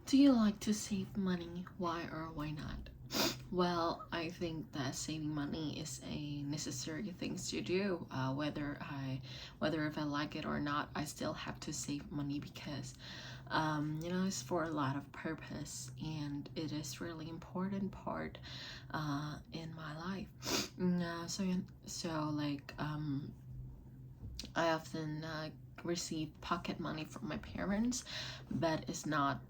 Do you like to save money? Why or why not? Well, I think that saving money is a necessary thing to do. Whether if I like it or not, I still have to save money because, it's for a lot of purpose, and it is really important part, in my life. I often receive pocket money from my parents, but it's not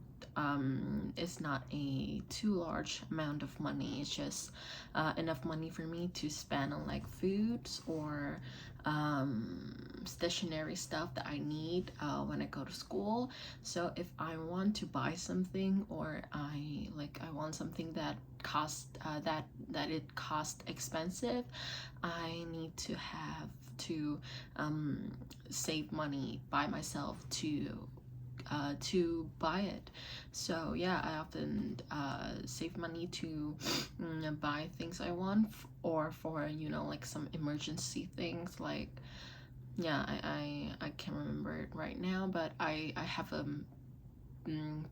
a too large amount of money. It's just enough money for me to spend on like foods or stationary stuff that I need when I go to school. So if I want to buy something, or I want something that it cost expensive, I need to have to save money by myself to buy it. So yeah, I often save money to buy things I want, or for like some emergency things. Like, yeah, I can't remember it right now, but I have a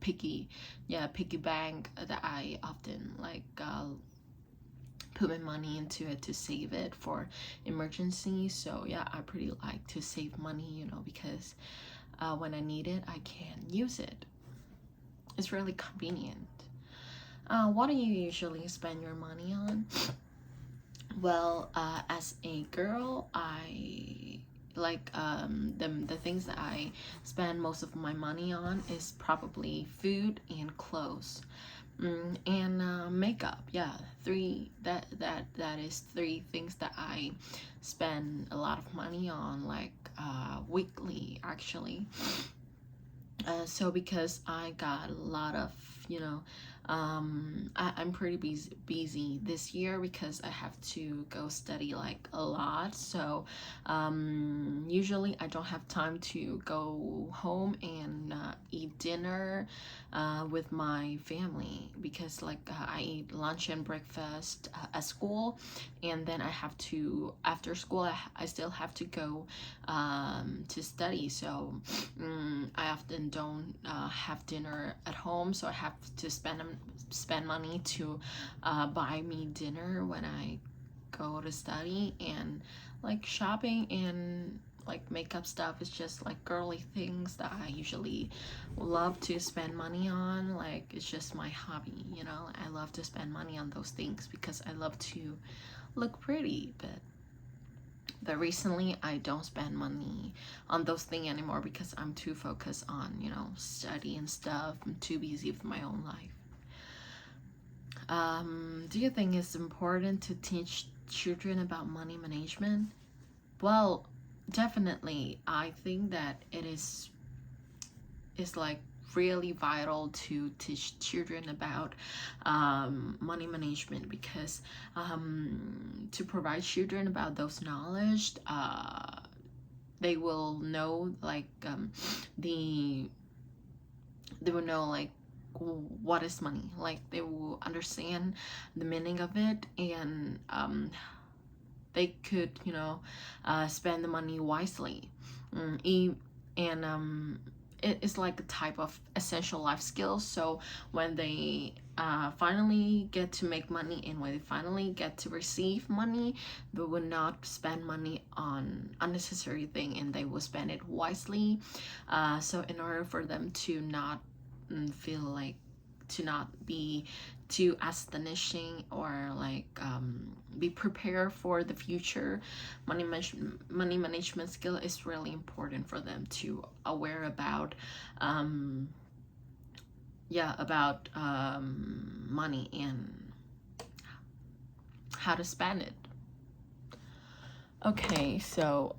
piggy bank that I often put my money into it to save it for emergency. So yeah, I pretty like to save money, because when I need it, I can use it. It's really convenient. What do you usually spend your money on? Well, as a girl, I like the things that I spend most of my money on is probably food and clothes. And makeup. Yeah, that is three things that I spend a lot of money on, like weekly actually. So because I got a lot of, I'm pretty busy this year because I have to go study like a lot. So usually I don't have time to go home and eat dinner with my family, because I eat lunch and breakfast at school, and then I have to, after school, I still have to go to study. So I often don't have dinner at home, so I have to spend money to buy me dinner when I go to study. And like shopping and like makeup stuff is just like girly things that I usually love to spend money on. Like, it's just my hobby, I love to spend money on those things because I love to look pretty. But recently I don't spend money on those things anymore because I'm too focused on, study and stuff. I'm too busy with my own life. Do you think it's important to teach children about money management? Well, definitely. I think that it's like really vital to teach children about money management, because to provide children about those knowledge, they will know they will know what is money. Like, they will understand the meaning of it, and they could spend the money wisely. And it is like a type of essential life skills. So when they finally get to make money, and when they finally get to receive money, they will not spend money on unnecessary thing, and they will spend it wisely. So in order for them to not feel like, to not be too astonishing, or be prepared for the future, money management skill is really important for them to aware about money and how to spend it. Okay, so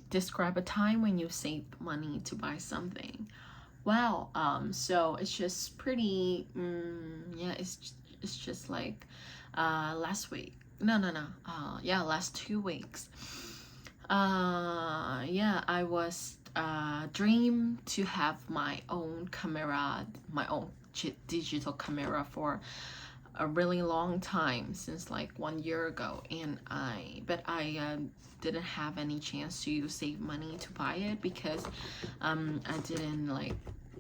describe a time when you saved money to buy something. Wow. So it's just pretty. It's just like last week. No. Yeah, last 2 weeks. Yeah, I was dream to have my own camera, my own digital camera for a really long time, since like 1 year ago, and I didn't have any chance to save money to buy it because I didn't like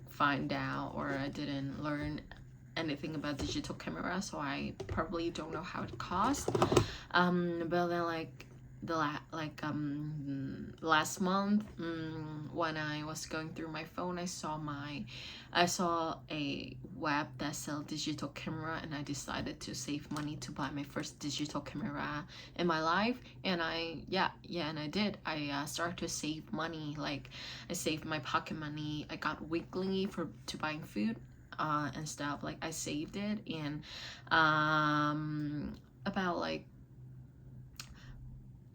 find out, or I didn't learn anything about digital camera, so I probably don't know how it costs. But then like last month, when I was going through my phone, I saw a web that sell digital camera, and I decided to save money to buy my first digital camera in my life. And and I did. I started to save money. Like, I saved my pocket money. I got weekly to buying food and stuff. Like, I saved it, and about like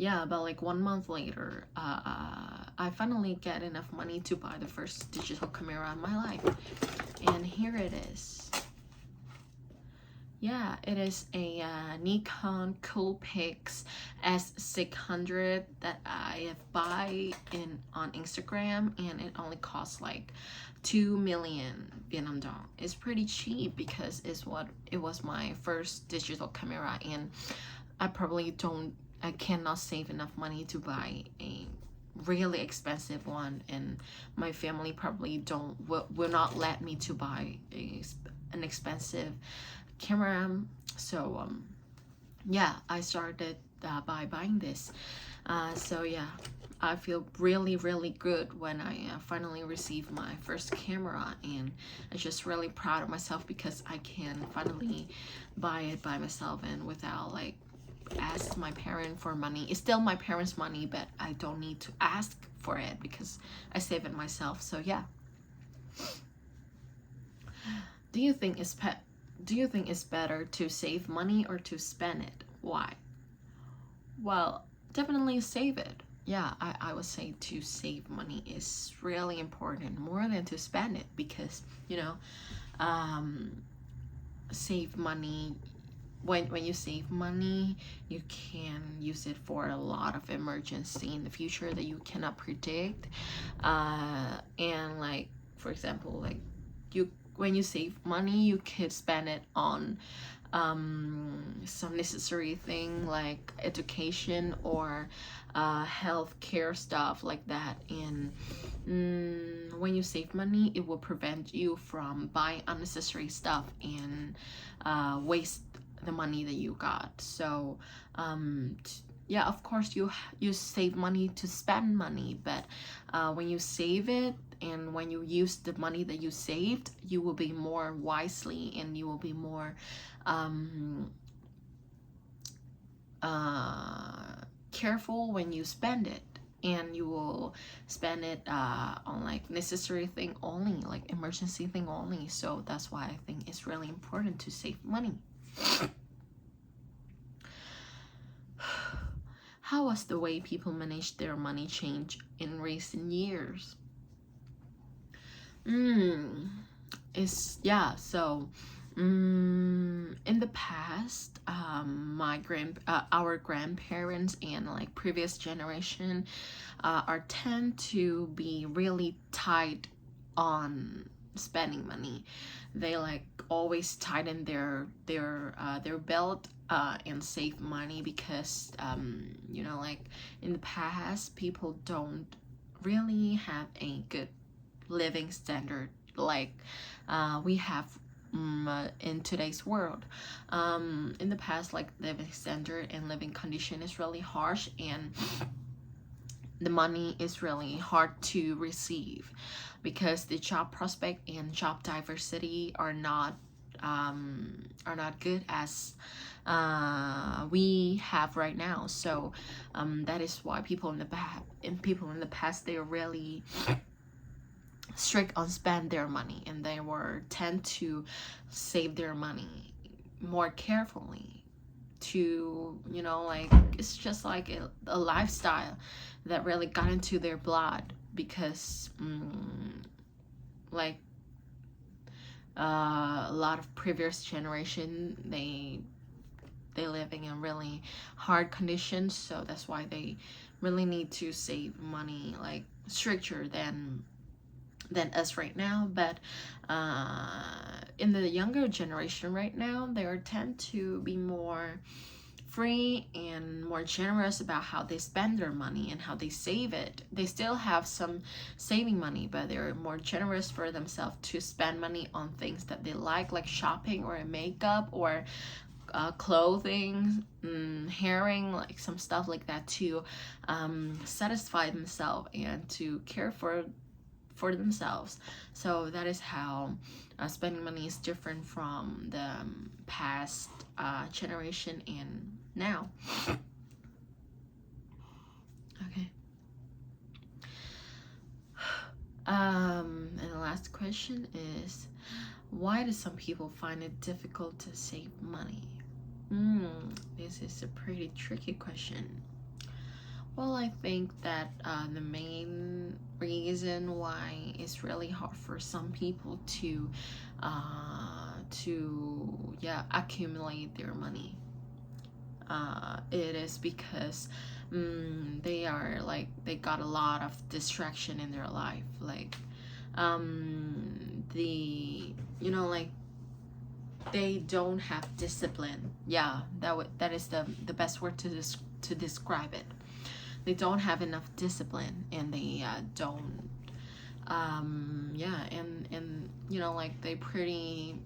about like 1 month later, I finally get enough money to buy the first digital camera in my life, and here it is. Yeah, it is a Nikon Coolpix S600 that I have buy on Instagram, and it only costs like 2 million Vietnam dong. It's pretty cheap because it was my first digital camera, and I cannot save enough money to buy a really expensive one, and my family probably will not let me to buy an expensive camera. So I started by buying this. So yeah, I feel really good when I finally received my first camera, and I'm just really proud of myself because I can finally buy it by myself and without like ask my parent for money. It's still my parents' money, but I don't need to ask for it because I save it myself. So yeah. Do you think it's better to save money or to spend it? Why? Well, definitely save it. Yeah, I would say to save money is really important, more than to spend it, because save money, when you save money, you can use it for a lot of emergency in the future that you cannot predict. And like, for example, like when you save money, you could spend it on some necessary thing like education or healthcare stuff like that. And when you save money, it will prevent you from buying unnecessary stuff and waste the money that you got. So yeah, of course you save money to spend money, but when you save it and when you use the money that you saved, you will be more wisely, and you will be more careful when you spend it, and you will spend it on like necessary thing only, like emergency thing only. So that's why I think it's really important to save money. How has the way people manage their money changed in recent years? In the past, our grandparents and like previous generation are tend to be really tight on spending money. They like always tighten their belt and save money because like in the past, people don't really have a good living standard like we have in today's world. In the past, like, living standard and living condition is really harsh, and the money is really hard to receive because the job prospect and job diversity are not good as we have right now. So that is why people in the past, they are really strict on spend their money, and they were tend to save their money more carefully to like, it's just like a lifestyle that really got into their blood because like a lot of previous generation, they living in really hard conditions, so that's why they really need to save money like stricter than than us right now. But in the younger generation right now, they tend to be more free and more generous about how they spend their money and how they save it. They still have some saving money, but they're more generous for themselves to spend money on things that they like shopping or makeup or clothing, herring, like some stuff like that, to satisfy themselves and to care for themselves. So that is how spending money is different from the past generation and now. Okay. And the last question is, why do some people find it difficult to save money? This is a pretty tricky question. Well, I think that the main reason why it's really hard for some people to accumulate their money, it is because they got a lot of distraction in their life, like they don't have discipline. Yeah, that is the best word to describe it. They don't have enough discipline, and they don't and they pretty